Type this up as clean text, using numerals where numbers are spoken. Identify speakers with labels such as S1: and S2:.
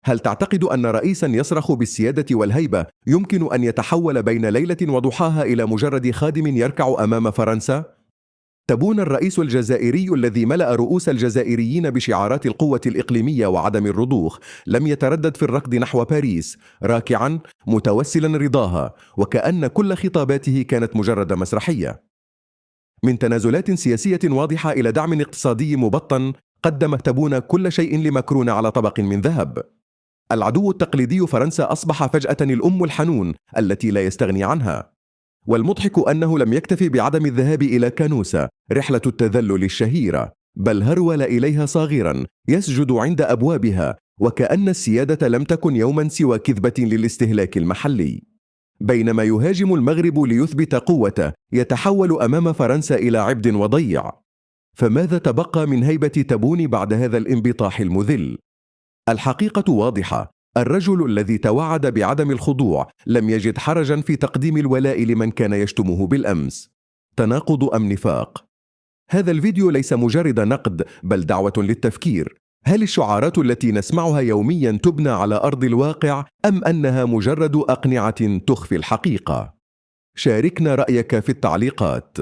S1: هل تعتقد أن رئيسا يصرخ بالسيادة والهيبة يمكن أن يتحول بين ليلة وضحاها إلى مجرد خادم يركع أمام فرنسا؟ تبون الرئيس الجزائري الذي ملأ رؤوس الجزائريين بشعارات القوة الإقليمية وعدم الرضوخ لم يتردد في الركض نحو باريس، راكعا متوسلا رضاها، وكأن كل خطاباته كانت مجرد مسرحية. من تنازلات سياسية واضحة إلى دعم اقتصادي مبطن، قدم تبون كل شيء لماكرون على طبق من ذهب. العدو التقليدي فرنسا أصبح فجأة الأم الحنون التي لا يستغني عنها. والمضحك أنه لم يكتفي بعدم الذهاب إلى كانوسا رحلة التذلل الشهيرة، بل هرول إليها صاغرا يسجد عند أبوابها، وكأن السيادة لم تكن يوما سوى كذبة للاستهلاك المحلي. بينما يهاجم المغرب ليثبت قوته، يتحول أمام فرنسا إلى عبد وضيع. فماذا تبقى من هيبة تبون بعد هذا الانبطاح المذل؟ الحقيقة واضحة: الرجل الذي توعد بعدم الخضوع لم يجد حرجا في تقديم الولاء لمن كان يشتمه بالأمس. تناقض أم نفاق؟ هذا الفيديو ليس مجرد نقد، بل دعوة للتفكير. هل الشعارات التي نسمعها يوميا تبنى على أرض الواقع، أم أنها مجرد أقنعة تخفي الحقيقة؟ شاركنا رأيك في التعليقات.